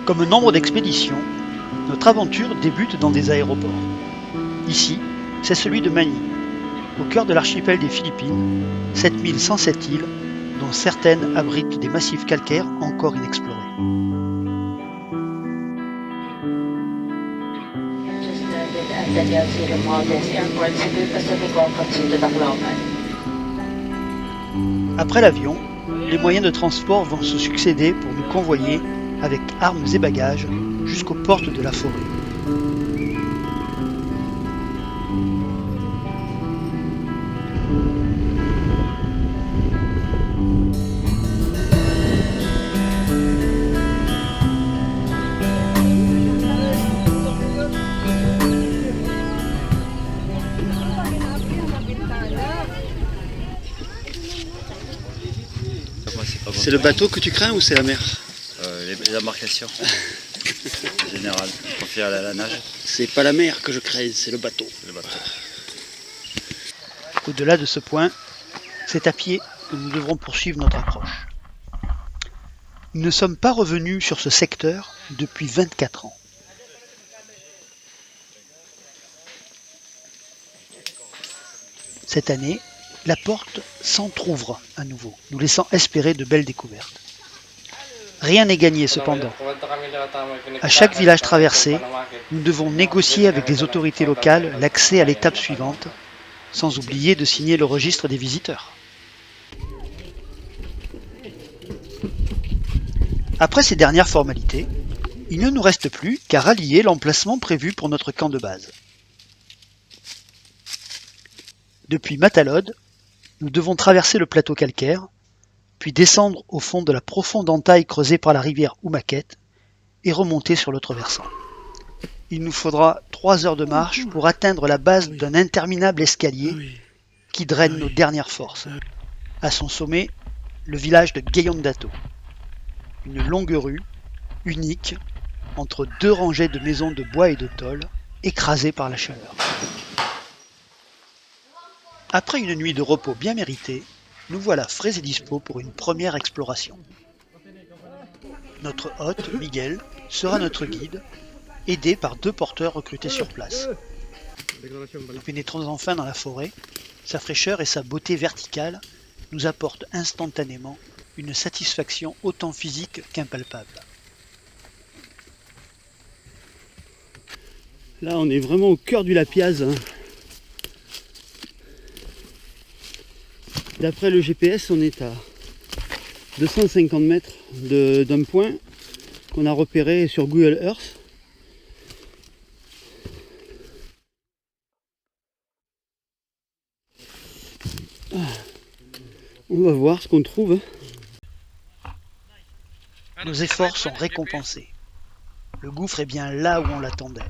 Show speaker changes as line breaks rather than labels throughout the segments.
Comme nombre d'expéditions, notre aventure débute dans des aéroports. Ici, c'est celui de Manille, au cœur de l'archipel des Philippines, 7107 îles, dont certaines abritent des massifs calcaires encore inexplorés. Après l'avion, les moyens de transport vont se succéder pour nous convoyer avec armes et bagages jusqu'aux portes de la forêt. C'est le bateau que tu crains ou c'est la mer?
Les embarcations. En général, je préfère aller à la nage.
C'est pas la mer que je crains, c'est le bateau.
Le bateau.
Au-delà de ce point, c'est à pied que nous devrons poursuivre notre approche. Nous ne sommes pas revenus sur ce secteur depuis 24 ans. Cette année, la porte s'entrouvre à nouveau, nous laissant espérer de belles découvertes. Rien n'est gagné cependant. À chaque village traversé, nous devons négocier avec les autorités locales l'accès à l'étape suivante, sans oublier de signer le registre des visiteurs. Après ces dernières formalités, il ne nous reste plus qu'à rallier l'emplacement prévu pour notre camp de base. Depuis Matalode, nous devons traverser le plateau calcaire, puis descendre au fond de la profonde entaille creusée par la rivière Oumaquette et remonter sur l'autre versant. Il nous faudra 3 heures de marche pour atteindre la base d'un interminable escalier qui draine nos dernières forces. À son sommet, le village de Gayondato. Une longue rue, unique, entre 2 rangées de maisons de bois et de tôle, écrasées par la chaleur. Après une nuit de repos bien méritée, nous voilà frais et dispo pour une première exploration. Notre hôte, Miguel, sera notre guide, aidé par 2 porteurs recrutés sur place. Nous pénétrons enfin dans la forêt. Sa fraîcheur et sa beauté verticale nous apportent instantanément une satisfaction autant physique qu'impalpable. Là, on est vraiment au cœur du Lapiaz. D'après le GPS, on est à 250 mètres d'un point qu'on a repéré sur Google Earth. On va voir ce qu'on trouve. Nos efforts sont récompensés. Le gouffre est bien là où on l'attendait.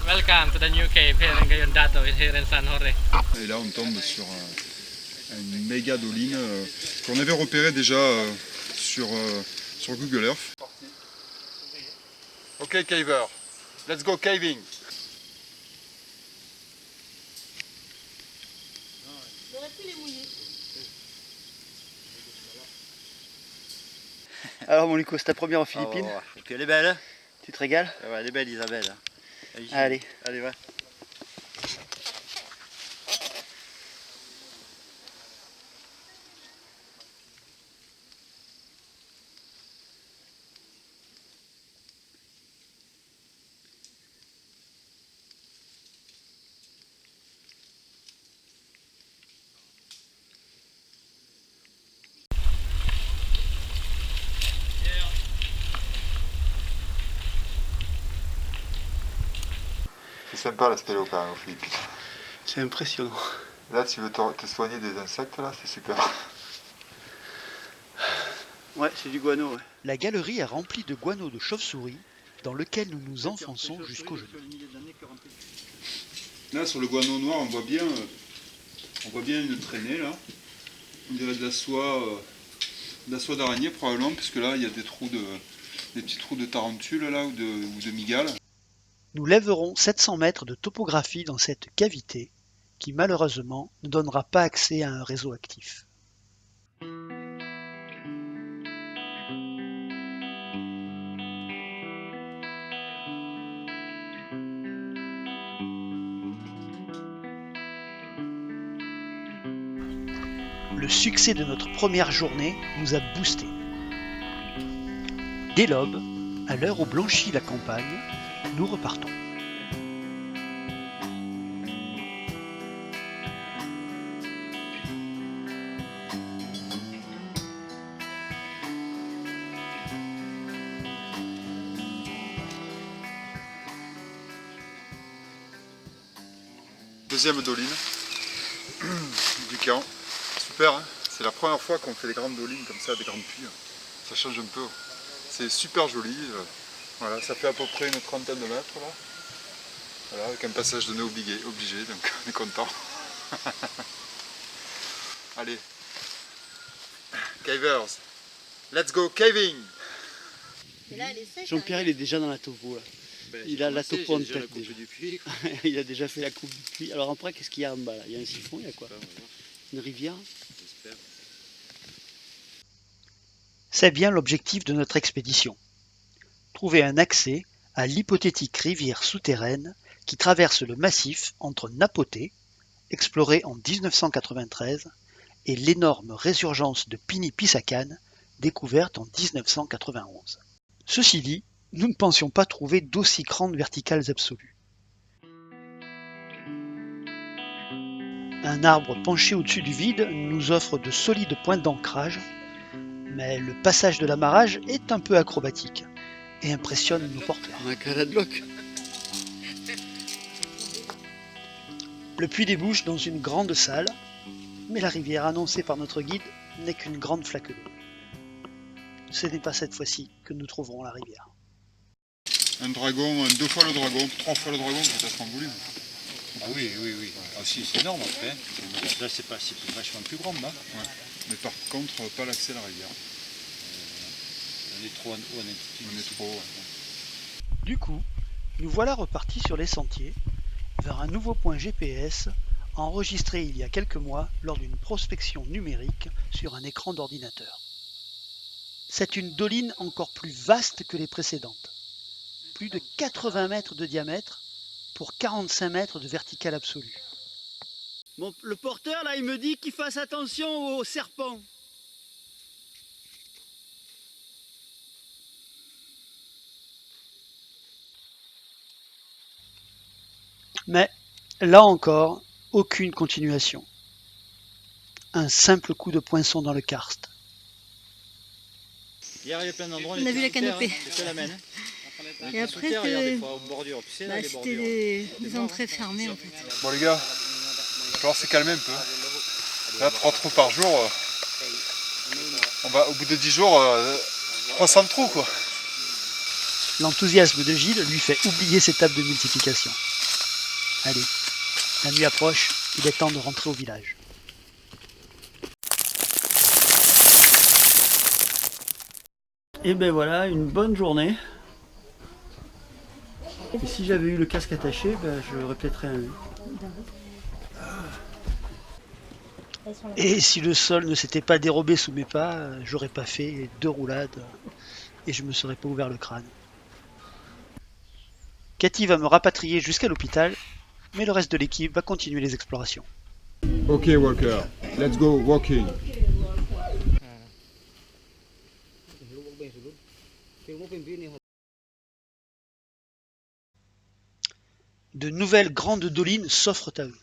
Welcome to the new cave here in Gayondato, here in San Jorge.
Et là, on tombe sur une méga doline qu'on avait repérée déjà sur Google Earth. Ok, caver, let's go caving.
Alors mon Nico, c'est ta première en Philippines.
Oh, et puis elle est belle, hein?
Tu te régales?
Ouais, elle est belle Isabelle.
Allez.
Allez, va.
C'est sympa la spéléo quand même aux Philippines.
C'est impressionnant.
Là, tu veux te soigner des insectes, là, c'est super.
Ouais, c'est du guano. Ouais. La galerie est remplie de guano de chauve-souris dans lequel nous nous enfonçons jusqu'au genou.
Là, sur le guano noir, on voit bien une traînée, là. On dirait de la soie d'araignée, probablement, puisque là, il y a des petits trous de tarentule, là, ou de mygale.
Nous lèverons 700 mètres de topographie dans cette cavité qui malheureusement ne donnera pas accès à un réseau actif. Le succès de notre première journée nous a boostés. Dès l'aube, à l'heure où blanchit la campagne, nous repartons.
Deuxième doline du camp. Super, hein, c'est la première fois qu'on fait des grandes dolines comme ça, des grandes puits. Ça change un peu. C'est super joli. Voilà, ça fait à peu près une trentaine de mètres là. Voilà, avec un passage de nez obligé, donc on est content. Allez, cavers, let's go caving.
Jean-Pierre, il est déjà dans la topo là. Il a la topo en tête déjà. Il a déjà fait la coupe du puits. Alors après, qu'est-ce qu'il y a en bas là? Il y a un siphon, il y a quoi? Une rivière? C'est bien l'objectif de notre expédition. Trouver un accès à l'hypothétique rivière souterraine qui traverse le massif entre Napoté, exploré en 1993, et l'énorme résurgence de Pini-Pisacane, découverte en 1991. Ceci dit, nous ne pensions pas trouver d'aussi grandes verticales absolues. Un arbre penché au-dessus du vide nous offre de solides points d'ancrage, mais le passage de l'amarrage est un peu acrobatique et impressionne nos porteurs. Le puits débouche dans une grande salle, mais la rivière annoncée par notre guide n'est qu'une grande flaque d'eau. Ce n'est pas cette fois-ci que nous trouverons la rivière.
Un dragon, 2 fois le dragon, 3 fois le dragon peut-être en volume.
Ah oui. Ah si, c'est énorme après. Là c'est vachement plus grand là.
Ouais. Mais par contre, pas l'accès à la rivière.
On est trop en altitude.
On est trop. Ouais.
Du coup, nous voilà repartis sur les sentiers vers un nouveau point GPS enregistré il y a quelques mois lors d'une prospection numérique sur un écran d'ordinateur. C'est une doline encore plus vaste que les précédentes. Plus de 80 mètres de diamètre pour 45 mètres de verticale absolue. Bon, le porteur là, il me dit qu'il fasse attention aux serpents. Mais là encore, aucune continuation. Un simple coup de poinçon dans le karst.
Hier, il y a plein d'endroits.
On a vu la canopée.
C'est la même.
Et après, c'était des entrées fermées en fait.
Bon les gars, il va falloir se calmer un peu. Là, 3 trous par jour, on va au bout de 10 jours, 300 trous quoi.
L'enthousiasme de Gilles lui fait oublier ses tables de multiplication. Allez, la nuit approche, il est temps de rentrer au village. Et ben voilà, une bonne journée. Et si j'avais eu le casque attaché, ben je l'aurais peut-être rien eu. Et si le sol ne s'était pas dérobé sous mes pas, j'aurais pas fait 2 roulades et je me serais pas ouvert le crâne. Cathy va me rapatrier jusqu'à l'hôpital, mais le reste de l'équipe va continuer les explorations.
Ok Walker, let's go walking.
De nouvelles grandes dolines s'offrent à eux.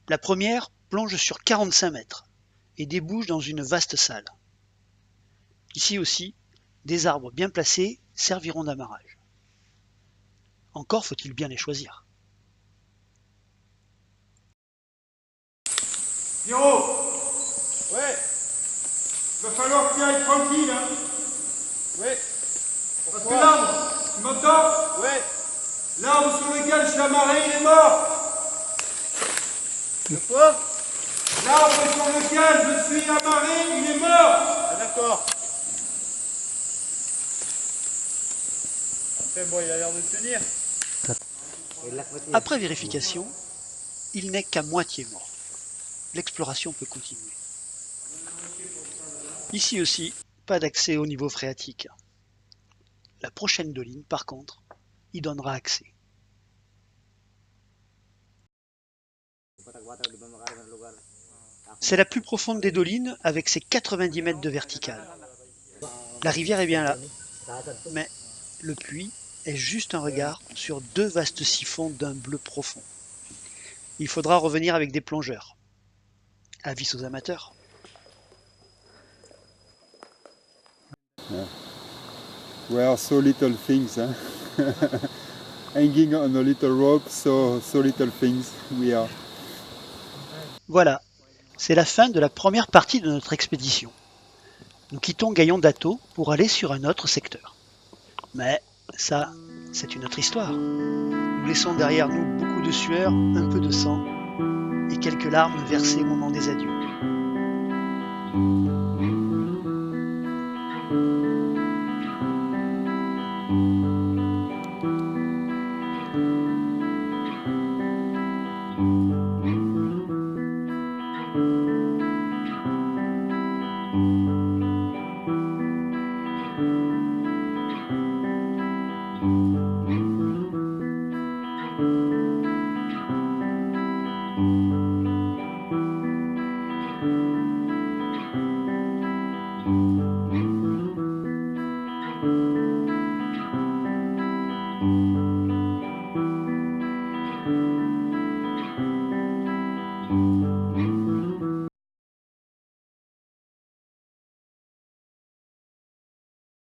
La première plonge sur 45 mètres et débouche dans une vaste salle. Ici aussi, des arbres bien placés serviront d'amarrage. Encore faut-il bien les choisir.
Pierrot. Ouais. Il va falloir que tu ailles tranquille hein. Ouais. Parce que l'arbre, tu m'entends? Ouais. L'arbre sur lequel je suis amarré, il est mort. De quoi? L'arbre sur lequel je suis amarré, il est mort. Ah d'accord. Enfin bon, il a l'air de tenir.
Après vérification, il n'est qu'à moitié mort. L'exploration peut continuer. Ici aussi, pas d'accès au niveau phréatique. La prochaine doline, par contre, y donnera accès. C'est la plus profonde des dolines avec ses 90 mètres de verticale. La rivière est bien là, mais le puits est juste un regard sur 2 vastes siphons d'un bleu profond. Il faudra revenir avec des plongeurs. Avis aux amateurs.
We are so little things, hein? Hanging on a little rope, so little things we are.
Voilà, c'est la fin de la première partie de notre expédition. Nous quittons Gaillon d'Atto pour aller sur un autre secteur. Mais ça, c'est une autre histoire. Nous laissons derrière nous beaucoup de sueur, un peu de sang et quelques larmes versées au moment des adieux.